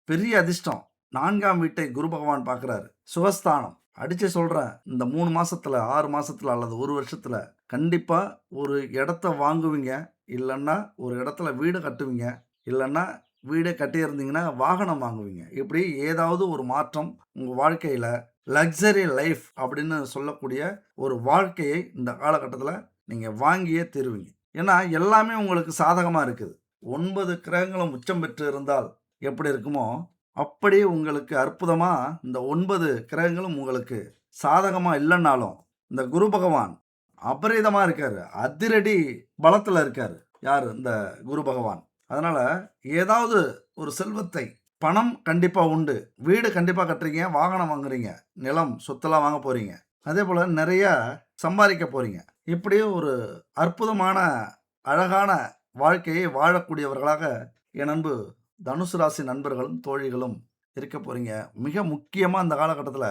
பெரிய அதிர்ஷ்டம் 4ஆம் வீட்டை குரு பகவான் பார்க்குறாரு. சுகஸ்தானம். அடித்து சொல்கிறேன், இந்த 3 மாதத்தில், 6 மாதத்தில் அல்லது ஒரு வருஷத்தில் கண்டிப்பாக ஒரு இடத்த வாங்குவீங்க, இல்லைன்னா ஒரு இடத்துல வீடு கட்டுவீங்க, இல்லைன்னா வீடே கட்டியிருந்தீங்கன்னா வாகனம் வாங்குவீங்க. இப்படி ஏதாவது ஒரு மாற்றம் உங்கள் வாழ்க்கையில் லக்ஸரி லைஃப் அப்படின்னு சொல்லக்கூடிய ஒரு வாழ்க்கையை இந்த காலகட்டத்தில் நீங்கள் வாங்கியே தருவீங்க. ஏன்னா எல்லாமே உங்களுக்கு சாதகமாக இருக்குது. 9 கிரகங்களும் உச்சம் பெற்று இருந்தால் எப்படி இருக்குமோ அப்படி உங்களுக்கு அற்புதமாக இந்த 9 கிரகங்களும் உங்களுக்கு சாதகமாக இல்லைன்னாலும் இந்த குரு பகவான் அபரிதமாக இருக்கார், அதிரடி பலத்தில் இருக்கார். யார்? இந்த குரு பகவான். அதனால் ஏதாவது ஒரு செல்வத்தை, பணம் கண்டிப்பாக உண்டு, வீடு கண்டிப்பாக கட்டுறீங்க, வாகனம் வாங்குறீங்க, நிலம் சொத்தெல்லாம் வாங்க போகிறீங்க, அதே போல் நிறையா சம்பாதிக்க போகிறீங்க. இப்படி ஒரு அற்புதமான அழகான வாழ்க்கையை வாழக்கூடியவர்களாக என் அன்பு தனுசு ராசி நண்பர்களும், தோழிகளும் இருக்க போறீங்க. மிக முக்கியமா இந்த காலகட்டத்தில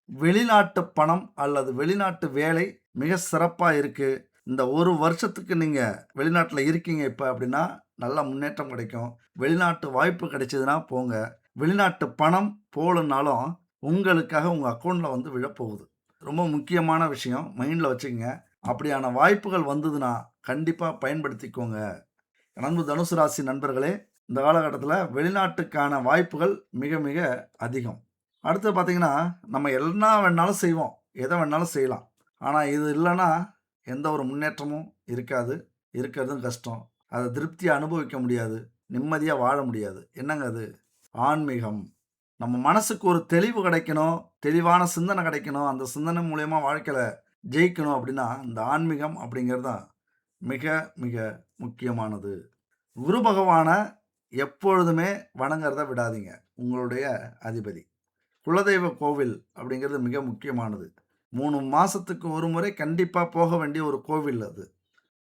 வெளிநாட்டு பணம் அல்லது வெளிநாட்டு வேலை மிக சிறப்பா இருக்கு. இந்த 1 வருஷத்துக்கு நீங்க வெளிநாட்ல இருக்கீங்க இப்ப அப்படின்னா, நல்ல முன்னேற்றம் கிடைக்கும். வெளிநாட்டு வாய்ப்பு கிடைச்சதுன்னா போங்க. வெளிநாட்டு பணம் போலனாலும் உங்களுக்காக உங்க அக்கவுண்ட்ல வந்து விழப்போகுது. ரொம்ப முக்கியமான விஷயம். மைண்ட்ல வச்சுக்கங்க. அப்படியான வாய்ப்புகள் வந்ததுன்னா, கண்டிப்பா பயன்படுத்திக்கோங்க. அன்பு தனுசு ராசி நண்பர்களே, இந்த காலகட்டத்தில வெளிநாட்டுக்கான வாய்ப்புகள் மிக மிக அதிகம். அடுத்து பார்த்தீங்கன்னா, நம்ம என்ன வேணாலும் செய்வோம். எத வேணாலும் செய்யலாம். ஆனா இது இல்லன்னா, எந்த ஒரு முன்னேற்றமும் இருக்காது. இருக்கிறதும் கஷ்டம். அத திருப்தியா அனுபவிக்க முடியாது. நிம்மதியா வாழ முடியாது. என்னங்க அது? ஆன்மீகம். நம்ம மனசுக்கு ஒரு தெளிவு கிடைக்கணும். தெளிவான சிந்தனை கிடைக்கணும். அந்த சிந்தனை மூலியமா வாழ்க்கையில ஜெயிக்கணும் அப்படின்னா, இந்த ஆன்மீகம் அப்படிங்கிறது தான் மிக மிக முக்கியமானது. குரு பகவான எப்பொழுதுமே வணங்குறத விடாதீங்க. உங்களுடைய அதிபதி. குலதெய்வ கோவில் அப்படிங்கிறது மிக முக்கியமானது. 3 மாசத்துக்கு ஒரு முறை கண்டிப்பா போக வேண்டிய ஒரு கோவில் அது.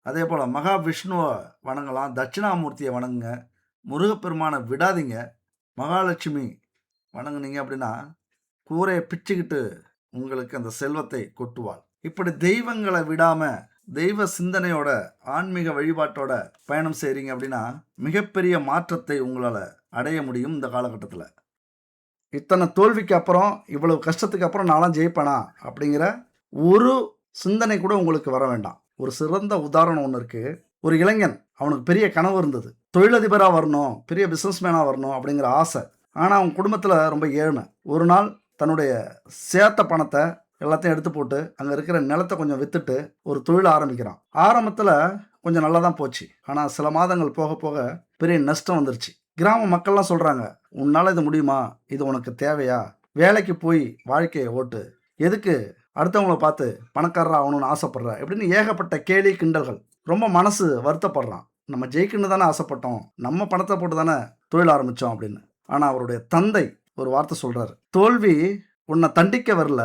அதேபோல மகாவிஷ்ணுவ வணங்கலாம். தட்சிணாமூர்த்திய வணங்குங்க. முருகப்பெருமான விடாதீங்க. மகாலட்சுமி வணங்குனீங்க அப்படின்னா, கூரைய பிச்சுக்கிட்டு உங்களுக்கு அந்த செல்வத்தை கொட்டுவாள். இப்படி தெய்வங்கள விடாம, தெய்வ சிந்தனையோட, ஆன்மீக வழிபாட்டோட பயணம் செய்றீங்க அப்படின்னா, மிகப்பெரிய மாற்றத்தை உங்களால அடைய முடியும் இந்த காலகட்டத்தில. இத்தன தோல்விக்கு அப்புறம், இவ்வளவு கஷ்டத்துக்கு அப்புறம் நான்லாம் ஜெயிப்பேனா? அப்படிங்கிற ஒரு சிந்தனை கூட உங்களுக்கு வர வேண்டாம். ஒரு சிறந்த உதாரணம் ஒண்ணு இருக்கு. ஒரு இளைஞன், அவனுக்கு பெரிய கனவு இருந்தது. தொழிலதிபரா வரணும், பெரிய பிசினஸ் மேனா வரணும் அப்படிங்கிற ஆசை. ஆனா, அவன் குடும்பத்தில ரொம்ப ஏழ்மை. ஒரு நாள் தன்னுடைய சேர்த்த பணத்த எல்லாத்தையும் எடுத்து போட்டு, அங்க இருக்கிற நிலத்த கொஞ்சம் வித்துட்டு, ஒரு தொழில ஆரம்பிக்கிறான். ஆரம்பத்தில கொஞ்சம் நல்லா தான் போச்சு. ஆனா, சில மாதங்கள் போக போக பெரிய நஷ்டம் வந்துருச்சு. கிராம மக்கள்லாம் சொல்றாங்க, "உன்னால இது முடியுமா? இது உனக்கு தேவையா? வேலைக்கு போய் வாழ்க்கைய ஓட்டு. எதுக்கு அடுத்தவங்கள பார்த்து பணக்காரரா ஆகணும்னு ஆசைப்படுற?" இப்படின்னு ஏகப்பட்ட கேலி, கிண்டல்கள். ரொம்ப மனசு வருத்தப்படுறான். நம்ம ஜெயிக்கணும்னு தானே ஆசைப்பட்டோம். நம்ம பணத்த போட்டு தானே தொழில் ஆரம்பிச்சோம் அப்படின்னு. ஆனா, அவருடைய தந்தை ஒரு வார்த்தை சொல்றாரு. "தோல்வி உன்ன தண்டிக்க வரல.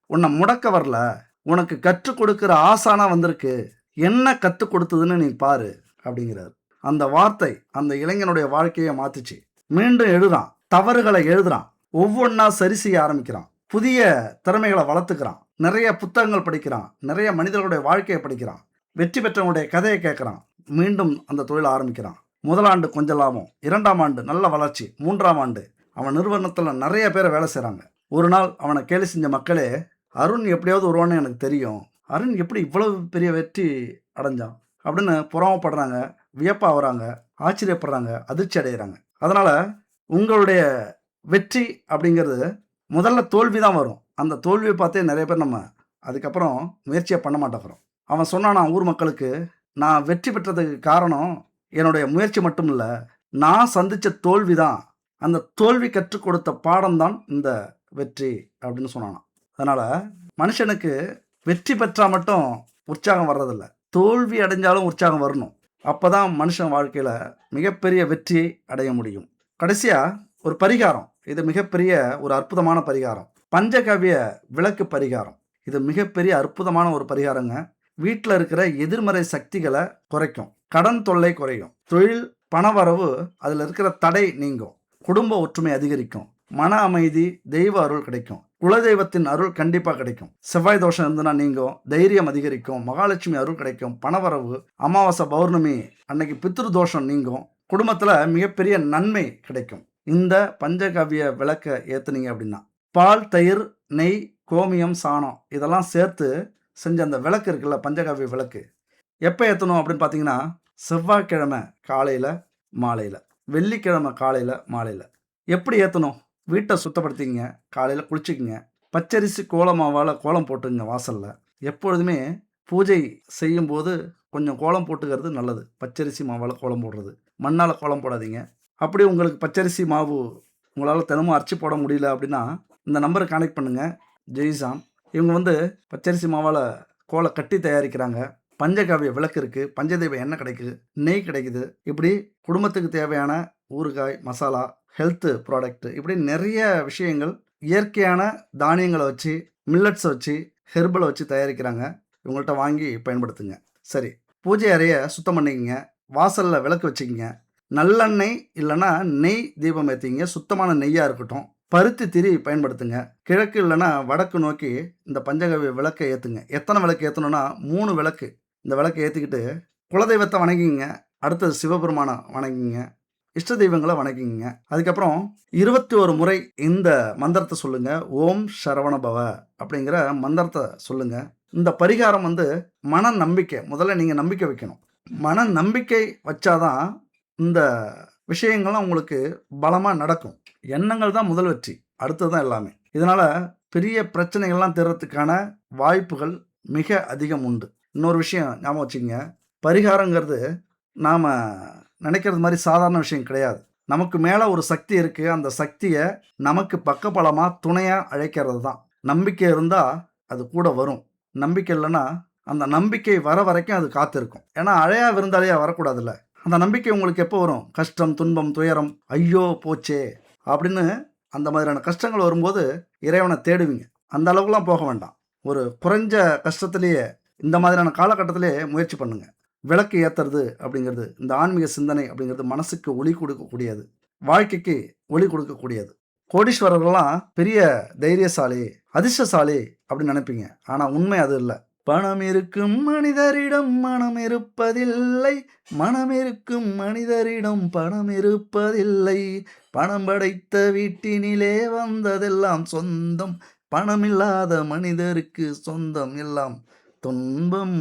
உன்ன முடக்க வரல. உனக்கு கற்றுக் கொடுக்கிற ஆசானா வந்திருக்கு. என்ன கத்துக் கொடுத்ததுன்னு நீ பாரு" அப்படிங்கிறாரு. அந்த வார்த்தை அந்த இளைஞனுடைய வாழ்க்கைய மாத்துச்சு. மீண்டும் எழுறான். தவறுகள எழுதுறான். ஒவ்வொன்னா சரி செய்ய ஆரம்பிக்கிறான். புதிய திறமைகள வளர்த்துக்கிறான். நெறைய புத்தகங்கள் படிக்கிறான். நெறைய மனிதர்களுடைய வாழ்க்கைய படிக்கிறான். வெற்றி பெற்றவங்களுடைய கதைய கேட்கறான். மீண்டும் அந்த தொழில ஆரம்பிக்கிறான். முதல் ஆண்டு கொஞ்சம் லாபம். 2ஆம் ஆண்டு நல்ல வளர்ச்சி. 3ஆம் ஆண்டு அவன் நிறுவனத்துல நெறைய பேர் வேலை செய்றாங்க. ஒரு நாள் அவன கேலி செஞ்ச மக்களே, "அருண் எப்படியாவது வருவான்னு எனக்கு தெரியும். அருண் எப்படி இவ்வளவு பெரிய வெற்றி அடைஞ்சான்?" அப்படின்னு பொறாமப்படுறாங்க, வியப்பாவுறாங்க, ஆச்சரியப்படுறாங்க, அதிர்ச்சி அடையறாங்க. அதனால உங்களுடைய வெற்றி அப்படிங்கிறது முதல்ல தோல்வி தான் வரும். அந்த தோல்விய பார்த்தே நெறைய பேர் நம்ம அதுக்கப்புறம் முயற்சியே பண்ண மாட்டேங்கிறோம். அவன் சொன்னானாம் ஊர் மக்களுக்கு, "நான் வெற்றி பெற்றதுக்கு காரணம் என்னுடைய முயற்சி மட்டும் இல்ல. நான் சந்திச்ச தோல்வி தான். அந்த தோல்வி கற்றுக் கொடுத்த பாடம் தான் இந்த வெற்றி" அப்படின்னு சொன்னானாம். அதனால மனுஷனுக்கு வெற்றி பெற்றா மட்டும் உற்சாகம் வர்றதில்ல. தோல்வி அடைஞ்சாலும் உற்சாகம் வரணும். அப்பதான் மனுஷன் வாழ்க்கையில மிகப்பெரிய வெற்றியை அடைய முடியும். கடைசியா ஒரு பரிகாரம். இது மிகப்பெரிய ஒரு அற்புதமான பரிகாரம். பஞ்சகவ்ய விளக்கு பரிகாரம். இது மிகப்பெரிய அற்புதமான ஒரு பரிகாரங்க. வீட்ல இருக்கிற எதிர்மறை சக்திகள குறைக்கும். கடன் தொல்லை குறையும். தொழில், பணவரவு அதுல இருக்கிற தடை நீங்கும். குடும்ப ஒற்றுமை அதிகரிக்கும். மன அமைதி, தெய்வ அருள் கிடைக்கும். குலதெய்வத்தின் அருள் கண்டிப்பா கிடைக்கும். செவ்வாய் தோஷம் இருந்ததுன்னா நீங்கும். தைரியம் அதிகரிக்கும். மகாலட்சுமி அருள் கிடைக்கும். பணவரவு, அமாவாசை, பௌர்ணமி அன்னைக்கு பித்ரு தோஷம் நீங்கும். குடும்பத்துல மிகப்பெரிய நன்மை கிடைக்கும். இந்த பஞ்சகவ்ய விளக்க ஏத்துனீங்க அப்படின்னா, பால், தயிர், நெய், கோமியம், சாணம் இதெல்லாம் சேர்த்து செஞ்ச அந்த விளக்கு இருக்குல்ல, பஞ்சகவ்ய விளக்கு. எப்ப ஏத்தணும் அப்படின்னு பார்த்தீங்கன்னா, செவ்வாய்க்கிழமை காலையில, மாலையில. வெள்ளிக்கிழமை காலையில, மாலையில. எப்படி ஏத்தணும்? வீட்ட சுத்தப்படுத்திக்கங்க. காலையில குளிச்சுக்கங்க. பச்சரிசி கோல மாவால கோலம் போட்டுக்கங்க வாசல்ல. எப்பொழுதுமே பூஜை செய்யும்போது கொஞ்சம் கோலம் போட்டுக்கிறது நல்லது. பச்சரிசி மாவால கோலம் போடுறது. மண்ணால கோலம் போடாதீங்க. அப்படி உங்களுக்கு பச்சரிசி மாவு உங்களால தினமும் அரைச்சு போட முடியல அப்படின்னா, இந்த நம்பருக்கு கான்டாக்ட் பண்ணுங்க. ஜெய்சாம். இவங்க வந்து பச்சரிசி மாவால கோல கட்டி தயாரிக்கிறாங்க. பஞ்சகாவிய விளக்கு இருக்கு. பஞ்சதெய்வ எண்ணெய் கிடைக்குது. நெய் கிடைக்குது. இப்படி குடும்பத்துக்கு தேவையான ஊறுகாய், மசாலா, ஹெல்த் ப்ராடக்ட் இப்படி நெறைய விஷயங்கள் இயற்கையான தானியங்கள வச்சு, மில்லட்ஸ வச்சு, ஹெர்பல வச்சு தயாரிக்கிறாங்க. இவங்கள்ட்ட வாங்கி பயன்படுத்துங்க. சரி, பூஜை அறைய சுத்தம் பண்ணிக்கங்க. வாசல்ல விளக்கு வச்சுக்கங்க. நல்லெண்ணெய் இல்லைன்னா நெய் தீபம் ஏற்றிங்க. சுத்தமான நெய்யாக இருக்கட்டும். பருத்தி திரி பயன்படுத்துங்க. கிழக்கு இல்லைன்னா வடக்கு நோக்கி இந்த பஞ்சகவ்ய விளக்கை ஏற்றுங்க. எத்தனை விளக்கு ஏற்றணும்னா 3 விளக்கு. இந்த விளக்கை ஏற்றிக்கிட்டு குலதெய்வத்தை வணங்கிங்க. அடுத்தது சிவபெருமான வணங்கிங்க. இஷ்ட தெய்வங்களை வணங்கிங்க. அதுக்கப்புறம் 21 முறை இந்த மந்திரத்தை சொல்லுங்க. ஓம் சரவண பவ அப்படிங்கிற மந்திரத்தை சொல்லுங்க. இந்த பரிகாரம் மன நம்பிக்கை. முதல்ல நீங்கள் நம்பிக்கை வைக்கணும். மன நம்பிக்கை வச்சாதான் இந்த விஷயங்கள்லாம் உங்களுக்கு பலமாக நடக்கும். எண்ணங்கள் தான் முதல் வெற்றி, அடுத்தது தான் எல்லாமே. இதனால் பெரிய பிரச்சனைகள்லாம் தீர்றதுக்கான வாய்ப்புகள் மிக அதிகம் உண்டு. இன்னொரு விஷயம் ஞாபகம் வச்சுங்க, பரிகாரங்கிறது நாம் நினைக்கிறது மாதிரி சாதாரண விஷயம் கிடையாது. நமக்கு மேலே ஒரு சக்தி இருக்குது. அந்த சக்தியை நமக்கு பக்கபலமாக துணையாக அழைக்கிறது தான். நம்பிக்கை இருந்தால் அது கூட வரும். நம்பிக்கை இல்லைன்னா அந்த நம்பிக்கை வர வரைக்கும் அது காத்திருக்கும். ஏன்னா அழையா விருந்தாளியாக வரக்கூடாதுல்ல. அந்த நம்பிக்கை உங்களுக்கு எப்போ வரும்? கஷ்டம், துன்பம், துயரம், ஐயோ போச்சே அப்படின்னு அந்த மாதிரியான கஷ்டங்கள் வரும்போது இறைவனை தேடுவீங்க. அந்த அளவுக்குலாம் போக வேண்டாம். ஒரு குறைஞ்ச கஷ்டத்திலேயே இந்த மாதிரியான காலகட்டத்திலே முயற்சி பண்ணுங்க. விளக்கு ஏற்றுறது அப்படிங்கிறது, இந்த ஆன்மீக சிந்தனை அப்படிங்கிறது மனசுக்கு ஒளி கொடுக்கக்கூடியது, வாழ்க்கைக்கு ஒளி கொடுக்கக்கூடியது. கோடீஸ்வரர்கள்லாம் பெரிய தைரியசாலி, அதிர்ஷ்டசாலி அப்படின்னு நினைப்பீங்க. ஆனால் உண்மை அது இல்லை. பணம் இருக்கும் மனிதரிடம் மனம் இருப்பதில்லை, மனம் இருக்கும் மனிதரிடம் பணம் இருப்பதில்லை. பணம் படைத்த வீட்டினிலே வந்ததெல்லாம் சொந்தம், பணமில்லாத மனிதருக்கு சொந்தம் எல்லாம் துன்பம்.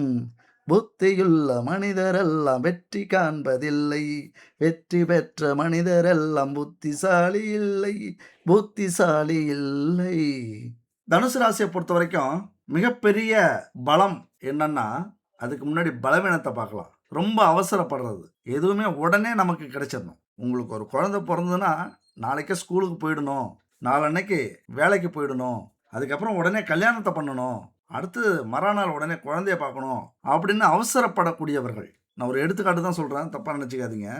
புத்தியுள்ள மனிதரெல்லாம் வெற்றி காண்பதில்லை, வெற்றி பெற்ற மனிதரெல்லாம் புத்திசாலி இல்லை, புத்திசாலி இல்லை. தனுசு ராசியை பொறுத்த வரைக்கும் மிகப்பெரிய பலம் என்னன்னா, அதுக்கு முன்னாடி பலவீனத்தை பார்க்கலாம். ரொம்ப அவசரப்படுறது, எதுவுமே உடனே நமக்கு கிடைச்சிடணும். உங்களுக்கு ஒரு குழந்தை பிறந்ததுன்னா நாளைக்கே ஸ்கூலுக்கு போயிடணும், நாளன்னைக்கு வேலைக்கு போயிடணும், அதுக்கப்புறம் உடனே கல்யாணத்தை பண்ணணும், அடுத்து மறுநாள் உடனே குழந்தைய பார்க்கணும் அப்படின்னு அவசரப்படக்கூடியவர்கள். நான் ஒரு எடுத்துக்காட்டு தான் சொல்கிறேன், தப்பாக நினச்சிக்காதீங்க.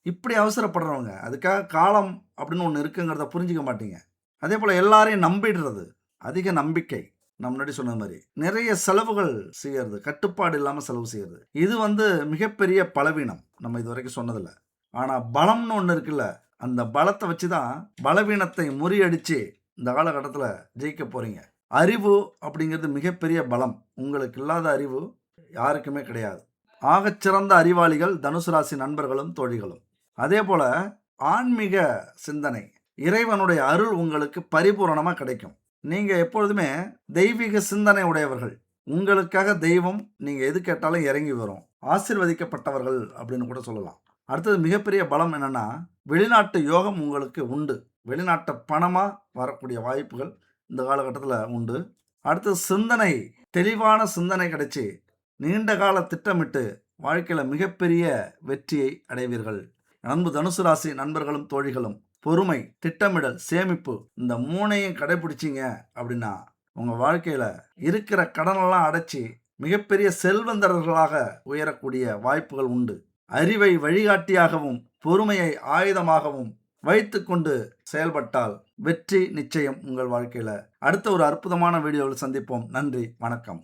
இப்படி அவசரப்படுறவங்க அதுக்காக காலம் அப்படின்னு ஒன்று இருக்குங்கிறத புரிஞ்சிக்க மாட்டீங்க. அதே போல் எல்லாரையும் நம்பிடுறது, அதிக நம்பிக்கை. நான் முன்னாடி சொன்ன மாதிரி நிறைய செலவுகள் செய்யறது, கட்டுப்பாடு இல்லாமல் செலவு செய்யறது, இது மிகப்பெரிய பலவீனம். நம்ம இது வரைக்கும் சொன்னதில்லை. ஆனால் பலம்னு ஒன்று இருக்குல்ல, அந்த பலத்தை வச்சு தான் பலவீனத்தை முறியடித்து இந்த காலகட்டத்தில் ஜெயிக்க போகிறீங்க. அறிவு அப்படிங்கிறது மிகப்பெரிய பலம். உங்களுக்கு இல்லாத அறிவு யாருக்குமே கிடையாது. ஆகச்சிறந்த அறிவாளிகள் தனுசு ராசி நண்பர்களும் தோழிகளும். அதே போல் ஆன்மீக சிந்தனை, இறைவனுடைய அருள் உங்களுக்கு பரிபூரணமாக கிடைக்கும். நீங்கள் எப்பொழுதுமே தெய்வீக சிந்தனை உடையவர்கள். உங்களுக்காக தெய்வம் நீங்கள் எது கேட்டாலும் இறங்கி வரும். ஆசீர்வதிக்கப்பட்டவர்கள் அப்படின்னு கூட சொல்லலாம். அடுத்தது மிகப்பெரிய பலம் என்னென்னா, வெளிநாட்டு யோகம் உங்களுக்கு உண்டு. வெளிநாட்டு பணமாக வரக்கூடிய வாய்ப்புகள் இந்த காலகட்டத்தில் உண்டு. அடுத்தது சிந்தனை, தெளிவான சிந்தனை கிடைச்சி நீண்ட கால திட்டமிட்டு வாழ்க்கையில் மிகப்பெரிய வெற்றியை அடைவீர்கள். அன்பு தனுசு ராசி நண்பர்களும் தோழிகளும், பொறுமை, திட்டமிடல், சேமிப்பு, இந்த 3ஐயும் கடைபிடிச்சிங்க அப்படின்னா உங்கள் வாழ்க்கையில் இருக்கிற கடனெல்லாம் அடைச்சி மிகப்பெரிய செல்வந்தர்களாக உயரக்கூடிய வாய்ப்புகள் உண்டு. அறிவை வழிகாட்டியாகவும் பொறுமையை ஆயுதமாகவும் வைத்துக்கொண்டு செயல்பட்டால் வெற்றி நிச்சயம் உங்கள் வாழ்க்கையில். அடுத்த ஒரு அற்புதமான வீடியோவில் சந்திப்போம். நன்றி, வணக்கம்.